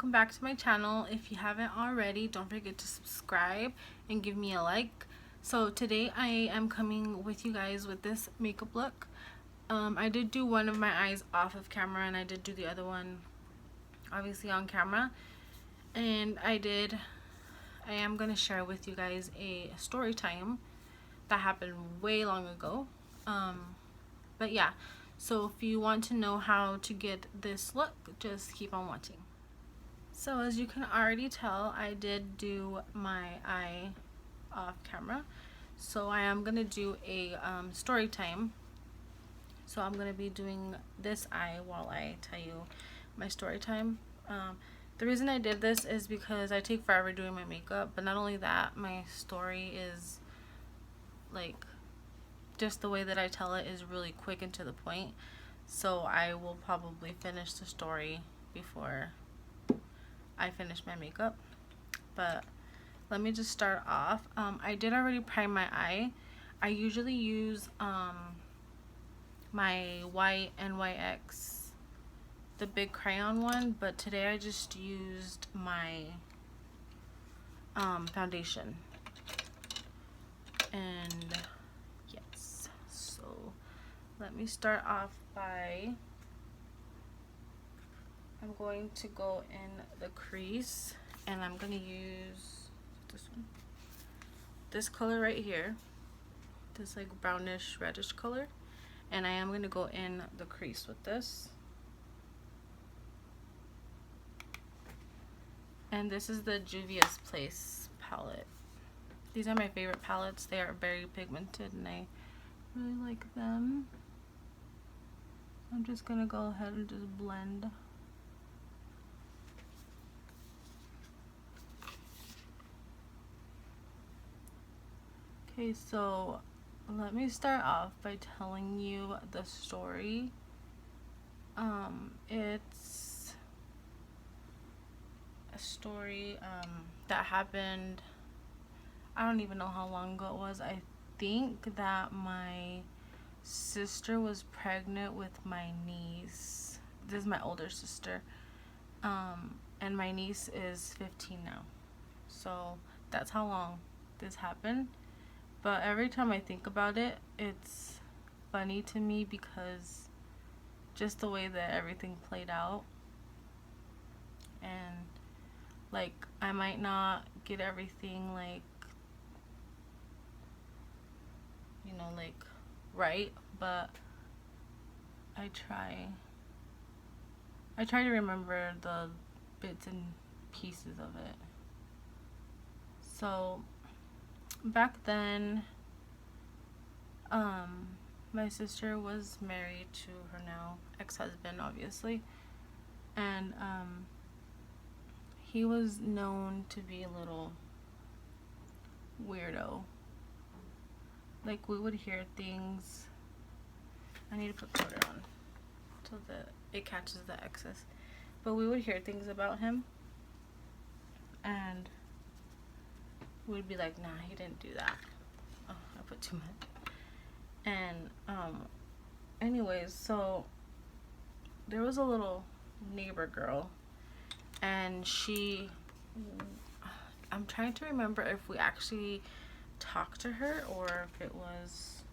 welcome back to my channel. If you haven't already, don't forget to subscribe and give me a like. So today I am coming with you guys with this makeup look. I did do one of my eyes off of camera, and I did do the other one obviously on camera. And I am going to share with you guys a story time that happened way long ago. But yeah, so if you want to know how to get this look, just keep on watching. So as you can already tell, I did do my eye off camera. So I am going to do a story time. So I'm going to be doing this eye while I tell you my story time. The reason I did this is because I take forever doing my makeup, but not only that, my story is like, just the way that I tell it is really quick and to the point. So I will probably finish the story before I finish my makeup. But let me just start off. I did already prime my eye. I usually use my white NYX, the big crayon one, but today I just used my foundation. And yes, so let me start off by, I'm going to go in the crease, and I'm going to use this one, this color right here, this like brownish reddish color, and I am going to go in the crease with this. And this is the Juvia's Place palette. These are my favorite palettes. They are very pigmented and I really like them. I'm just gonna go ahead and just blend. Okay, so let me start off by telling you the story. It's a story that happened, I don't even know how long ago it was. I think that my sister was pregnant with my niece. This is my older sister. And my niece is 15 now. So that's how long this happened. But every time I think about it, it's funny to me because just the way that everything played out. And like, I might not get everything like, you know, like right, but I try to remember the bits and pieces of it. So back then, my sister was married to her now ex-husband, obviously, and he was known to be a little weirdo. Like, we would hear things. I need to put color on so that it catches the excess. But we would hear things about him, and we'd be like, nah, he didn't do that. Oh, I put too much. And anyways, so there was a little neighbor girl, and I'm trying to remember if we actually talked to her or if it was,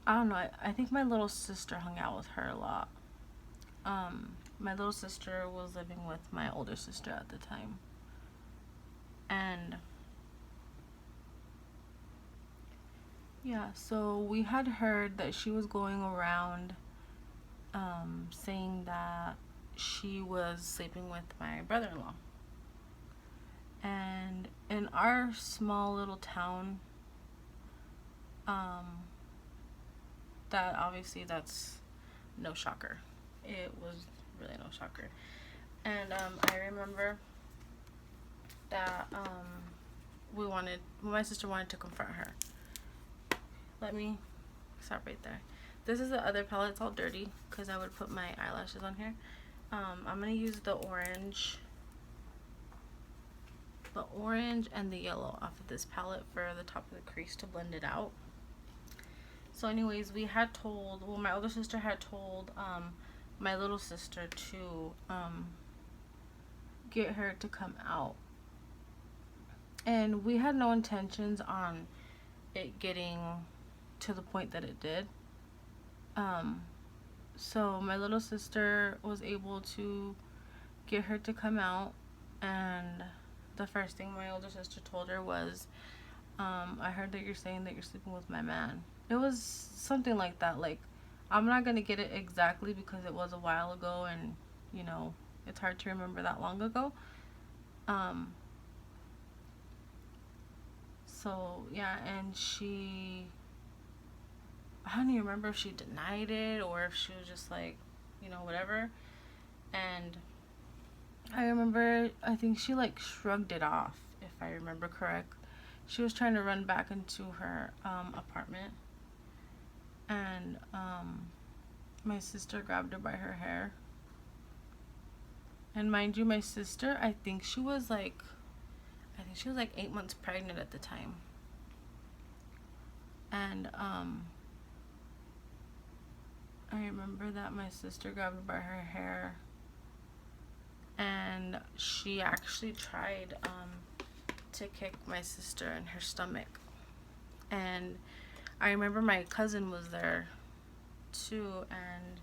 I don't know. I think my little sister hung out with her a lot. My little sister was living with my older sister at the time, and yeah, so we had heard that she was going around saying that she was sleeping with my brother-in-law. And in our small little town, that obviously, that's no shocker. It was really no shocker. And I remember that my sister wanted to confront her. Let me stop right there. This is the other palette. It's all dirty because I would put my eyelashes on here. I'm gonna use the orange and the yellow off of this palette for the top of the crease to blend it out. So anyways, my older sister had told my little sister to get her to come out. And we had no intentions on it getting to the point that it did. So my little sister was able to get her to come out, and the first thing my older sister told her was, I heard that you're saying that you're sleeping with my man. It was something like that. Like, I'm not gonna get it exactly because it was a while ago, and you know, it's hard to remember that long ago. So yeah, and I don't even remember if she denied it or if she was just like, you know, whatever. And I remember, I think she like shrugged it off, if I remember correct. She was trying to run back into her apartment, and my sister grabbed her by her hair. And mind you, my sister, I think she was like 8 months pregnant at the time. And I remember that my sister grabbed her by her hair, and she actually tried to kick my sister in her stomach. And I remember my cousin was there too, and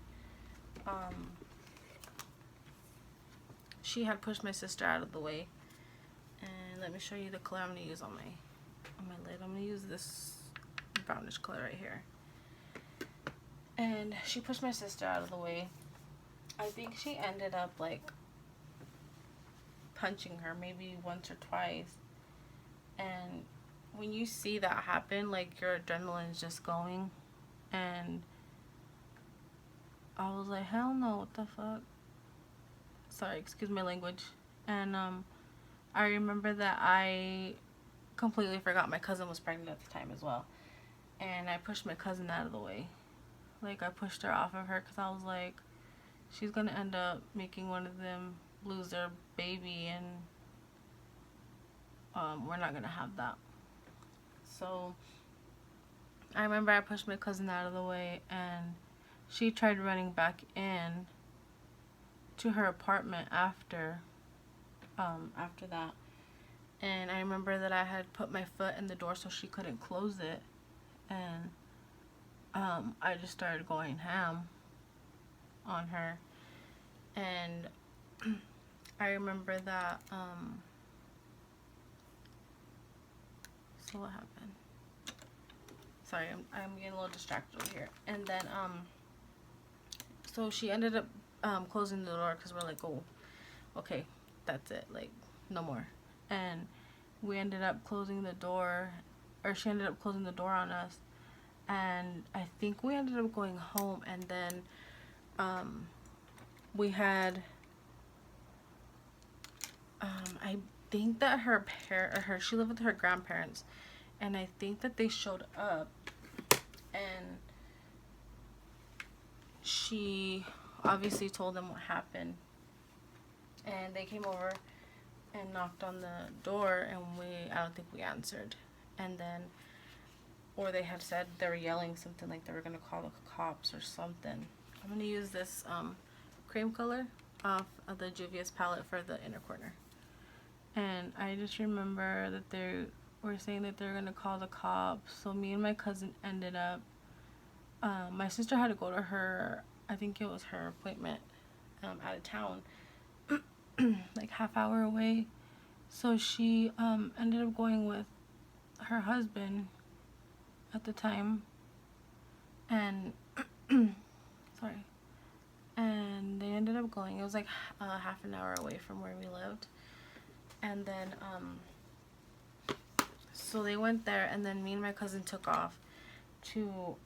she had pushed my sister out of the way. And let me show you the color I'm gonna use on my lid. I'm gonna use this brownish color right here. And she pushed my sister out of the way. I think she ended up like punching her maybe once or twice. And when you see that happen, like, your adrenaline's just going. And I was like, hell no, what the fuck? Sorry, excuse my language. And I remember that I completely forgot my cousin was pregnant at the time as well. And I pushed my cousin out of the way. Like, I pushed her off of her because I was like, she's gonna end up making one of them lose their baby, and we're not gonna have that. So I remember I pushed my cousin out of the way, and she tried running back in to her apartment after that. And I remember that I had put my foot in the door so she couldn't close it, and I just started going ham on her. And I remember that so what happened? Sorry, I'm getting a little distracted over here. And then so she ended up closing the door because we're like, oh, okay, that's it, like, no more. And we ended up closing the door, or she ended up closing the door on us. And I think we ended up going home, and then we had I think that she lived with her grandparents, and I think that they showed up, and she obviously told them what happened, and they came over and knocked on the door, and I don't think we answered. And then, or they had said, they were yelling something like they were gonna call the cops or something. I'm gonna use this cream color off of the Juvia's palette for the inner corner. And I just remember that they were saying that they were gonna call the cops. So me and my cousin ended up, my sister had to go to her, I think it was her appointment out of town, like half-hour away. So she ended up going with her husband at the time, and sorry, and they ended up going. It was like half an hour away from where we lived. And then so they went there, and then me and my cousin took off to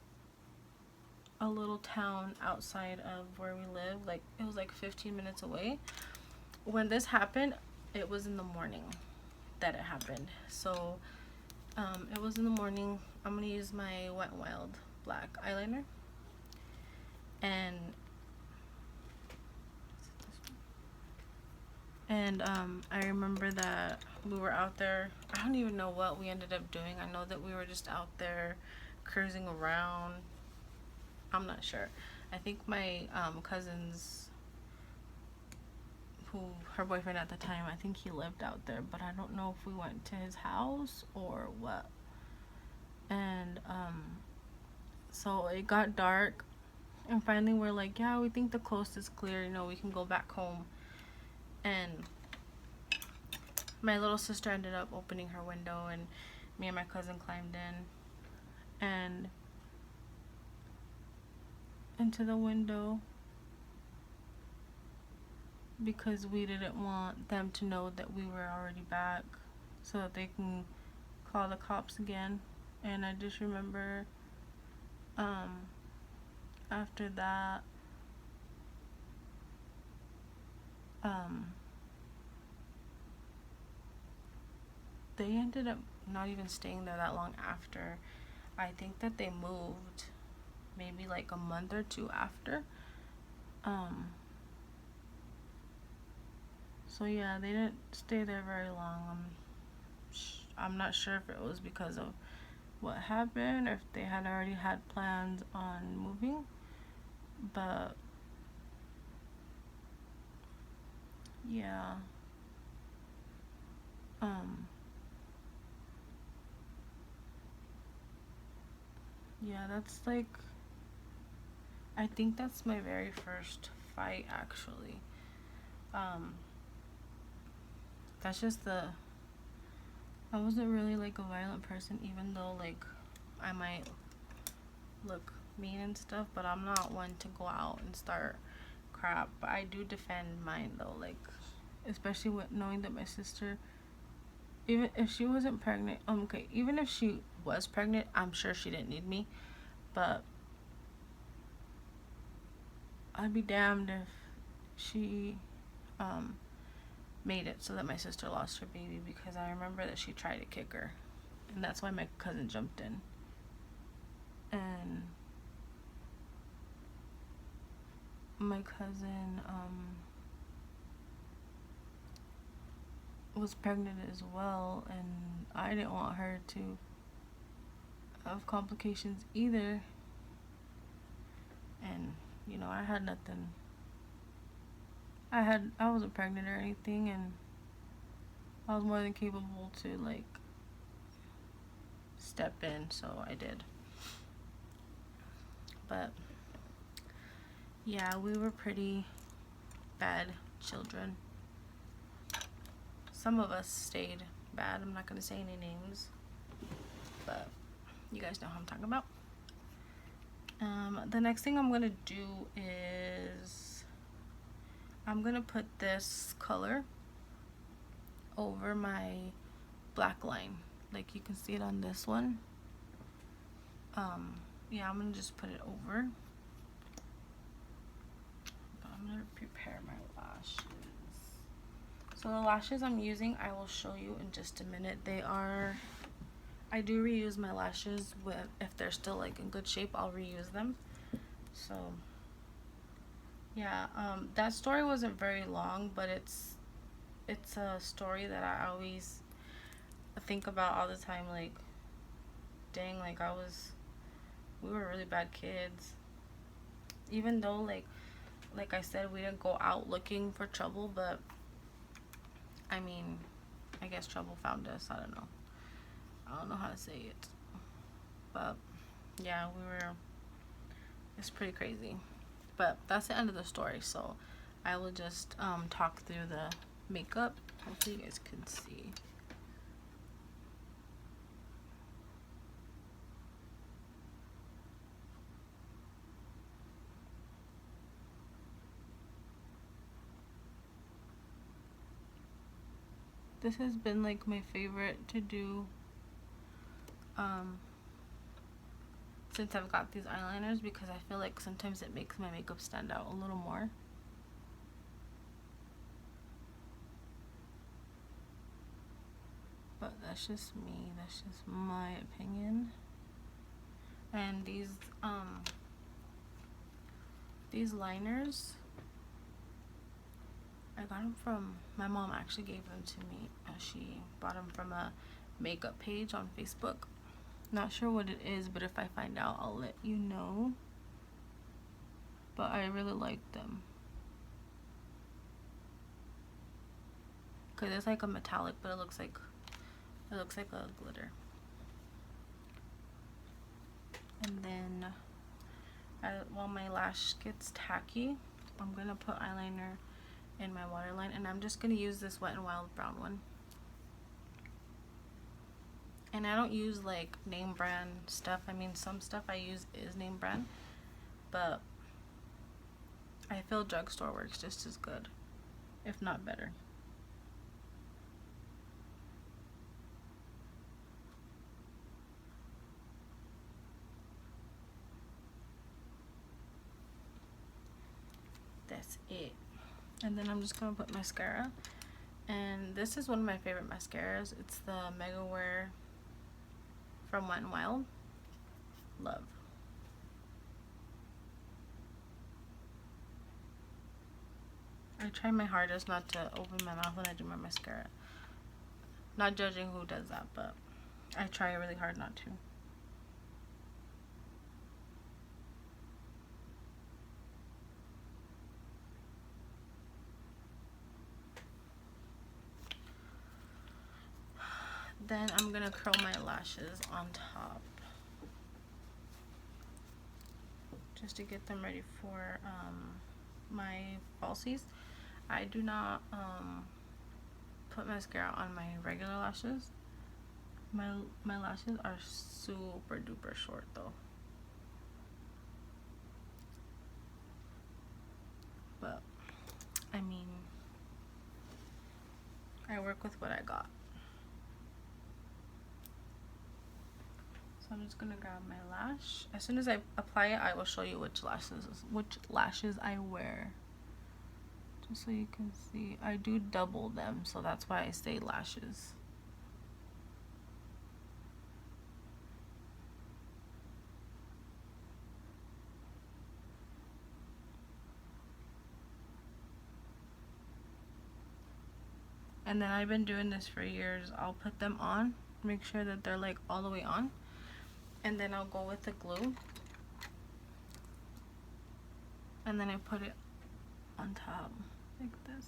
a little town outside of where we live. Like, it was like 15 minutes away. When this happened, it was in the morning that it happened. So it was in the morning. I'm gonna use my Wet n Wild black eyeliner, and I remember that we were out there. I don't even know what we ended up doing. I know that we were just out there cruising around. I'm not sure. I think my cousins who her boyfriend at the time, I think he lived out there, but I don't know if we went to his house or what. And so it got dark, and finally we're like, yeah, we think the coast is clear, you know, we can go back home. And my little sister ended up opening her window, and me and my cousin climbed in and into the window, because we didn't want them to know that we were already back, so that they can call the cops again. And I just remember after that they ended up not even staying there that long after. I think that they moved maybe like a month or two after. So yeah, they didn't stay there very long. I'm not sure if it was because of what happened or if they had already had plans on moving, but yeah. Yeah, that's like, I think that's my very first fight, actually. That's just I wasn't really like a violent person, even though like I might look mean and stuff, but I'm not one to go out and start crap. But I do defend mine though, like, especially with knowing that my sister, even if she wasn't pregnant, okay, even if she was pregnant, I'm sure she didn't need me, but I'd be damned if she made it so that my sister lost her baby, because I remember that she tried to kick her, and that's why my cousin jumped in. And my cousin was pregnant as well, and I didn't want her to have complications either. And you know, I had nothing. I wasn't pregnant or anything, and I was more than capable to like step in, so I did. But yeah, we were pretty bad children. Some of us stayed bad. I'm not gonna say any names, but you guys know who I'm talking about. The next thing I'm gonna do is I'm gonna put this color over my black line, like you can see it on this one. Yeah, I'm gonna just put it over, but I'm gonna prepare my lashes. So the lashes I'm using, I will show you in just a minute. I do reuse my lashes. If they're still like in good shape, I'll reuse them. So yeah, that story wasn't very long, but it's a story that I always think about all the time. Like, dang, like we were really bad kids. Even though like I said, we didn't go out looking for trouble, but I mean, I guess trouble found us. I don't know how to say it, but yeah, it's pretty crazy. But that's the end of the story, so I will just talk through the makeup. Hopefully you guys can see. This has been like my favorite to do since I've got these eyeliners, because I feel like sometimes it makes my makeup stand out a little more. But that's just me, that's just my opinion. And these liners, I got them from, my mom actually gave them to me. She bought them from a makeup page on Facebook. Not sure what it is, but if I find out, I'll let you know. But I really like them. because it's like a metallic, but it looks like a glitter. And then while my lash gets tacky, I'm gonna put eyeliner in my waterline, and I'm just gonna use this Wet n Wild brown one. And I don't use like name brand stuff. I mean, some stuff I use is name brand, but I feel drugstore works just as good, if not better. That's it. And then I'm just gonna put mascara, and this is one of my favorite mascaras. It's the Mega Wear from Wet n Wild. Love. I try my hardest not to open my mouth when I do my mascara. Not judging who does that, but I try really hard not to. Then I'm gonna curl my lashes on top, just to get them ready for my falsies. I do not put mascara on my regular lashes. My lashes are super duper short though. But I mean, I work with what I got. So I'm just gonna grab my lash. As soon as I apply it, I will show you which lashes I wear. Just so you can see, I do double them, so that's why I say lashes. And then I've been doing this for years. I'll put them on, make sure that they're like all the way on, and then I'll go with the glue, and then I put it on top like this.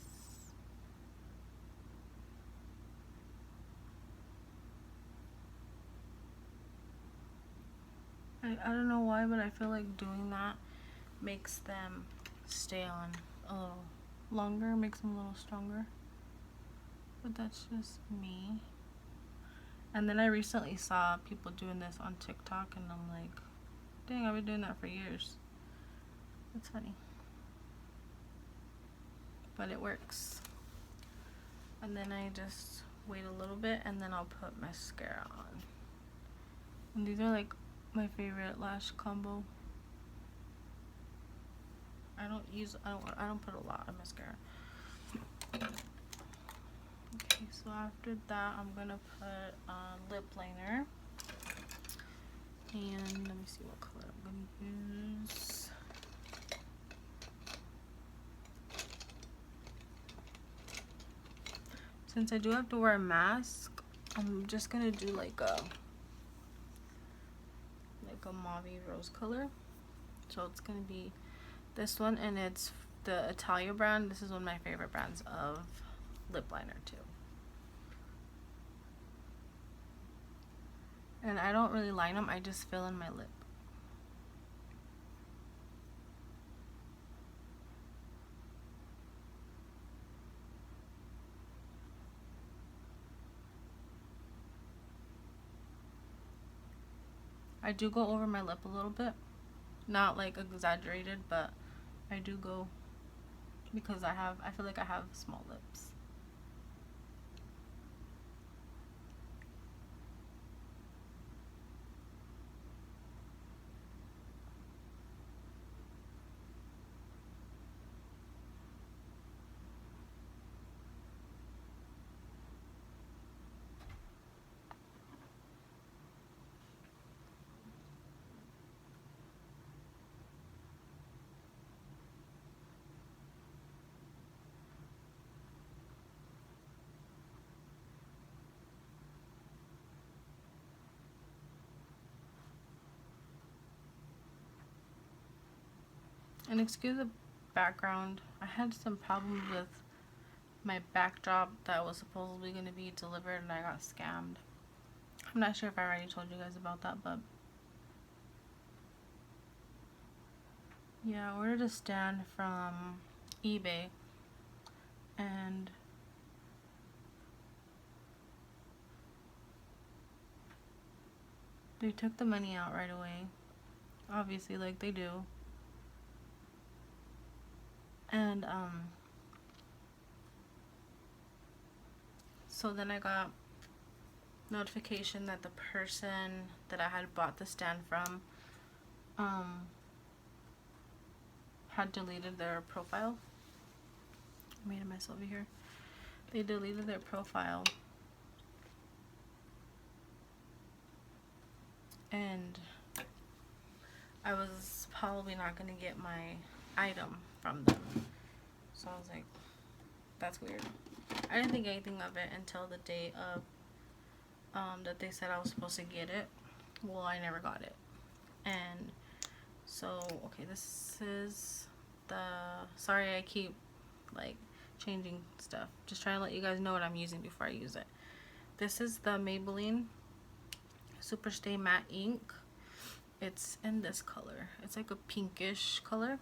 I don't know why, but I feel like doing that makes them stay on a little longer, makes them a little stronger. But that's just me. And then I recently saw people doing this on TikTok, and I'm like, dang, I've been doing that for years. It's funny, but it works. And then I just wait a little bit, and then I'll put mascara on. And these are like my favorite lash combo. I don't put a lot of mascara. Okay, so after that, I'm gonna put lip liner, and let me see what color I'm gonna use. Since I do have to wear a mask, I'm just gonna do like a mauve rose color. So it's gonna be this one, and it's the Italia brand. This is one of my favorite brands of lip liner too. And I don't really line them, I just fill in my lip. I do go over my lip a little bit, not like exaggerated, but I do go, because I feel like I have small lips. And excuse the background, I had some problems with my backdrop that was supposedly going to be delivered and I got scammed. I'm not sure if I already told you guys about that, but yeah, I ordered a stand from eBay and they took the money out right away. Obviously, like they do. And so then I got notification that the person that I had bought the stand from had deleted their profile. I made a mess over here. They deleted their profile. And I was probably not going to get my item from them. So I was like, that's weird. I didn't think anything of it until the day of that they said I was supposed to get it. Well, I never got it. And so, okay, this is the, sorry I keep like changing stuff. Just trying to let you guys know what I'm using before I use it. This is the Maybelline Super Stay Matte Ink. It's in this color. It's like a pinkish color.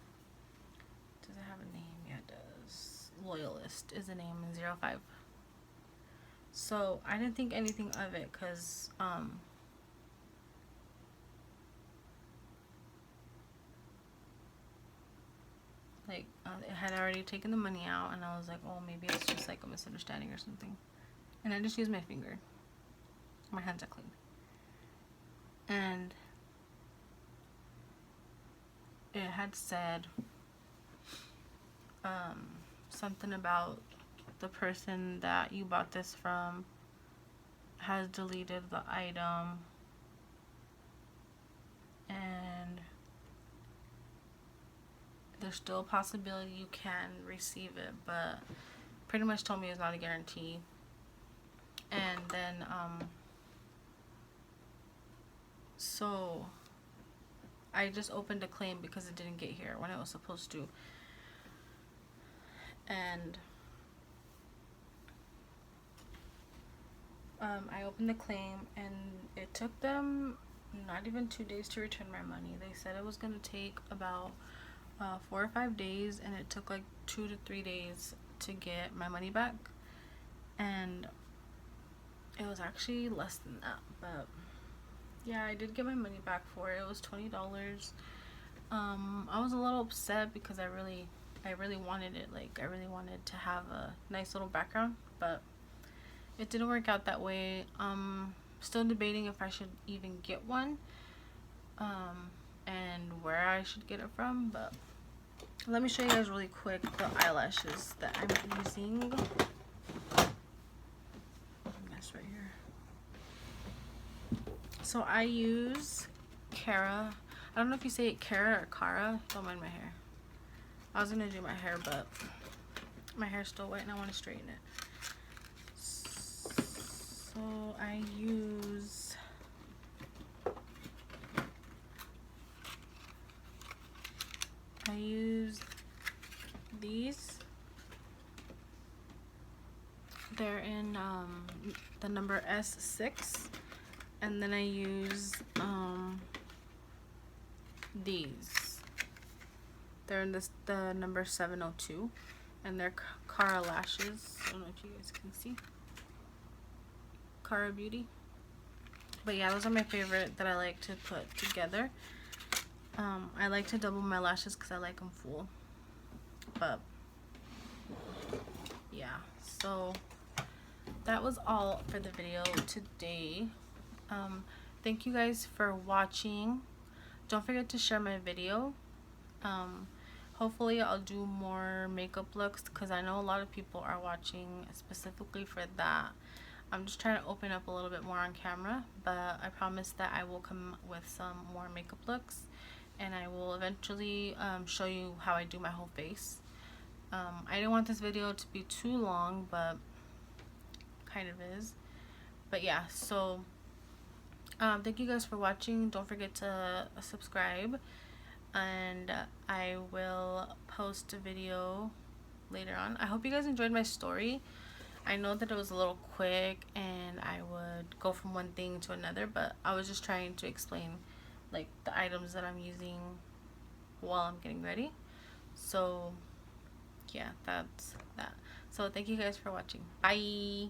Does it have a name? Yeah, it does. Loyalist is the name in 05. So I didn't think anything of it because it had already taken the money out, and I was like, oh, maybe it's just like a misunderstanding or something. And I just used my finger. My hands are clean. And it had said something about the person that you bought this from has deleted the item, and there's still a possibility you can receive it, but pretty much told me it's not a guarantee. And then so I just opened a claim because it didn't get here when it was supposed to. And I opened the claim, and it took them not even 2 days to return my money. They said it was going to take about 4 or 5 days, and it took like 2 to 3 days to get my money back. And it was actually less than that, but yeah, I did get my money back for it. It was $20. I was a little upset because I really wanted it. Like, I really wanted to have a nice little background, but it didn't work out that way. Still debating if I should even get one, and where I should get it from. But let me show you guys really quick the eyelashes that I'm using. Mess right here. So I use Cara. I don't know if you say it Cara or Cara. Don't mind my hair. I was gonna do my hair, but my hair's still wet and I want to straighten it. So I use these. They're in the number S6, and then I use these. They're in the number 702, and they're Cara lashes. I don't know if you guys can see. Cara Beauty. But yeah, those are my favorite that I like to put together. I like to double my lashes because I like them full. But yeah, so that was all for the video today. Thank you guys for watching. Don't forget to share my video. Hopefully I'll do more makeup looks because I know a lot of people are watching specifically for that. I'm just trying to open up a little bit more on camera, but I promise that I will come with some more makeup looks, and I will eventually show you how I do my whole face. I didn't want this video to be too long, but kind of is. But yeah, so thank you guys for watching. Don't forget to subscribe, and I will post a video later on. I hope you guys enjoyed my story. I know that it was a little quick and I would go from one thing to another, but I was just trying to explain like the items that I'm using while I'm getting ready. So yeah, that's that. So thank you guys for watching. Bye.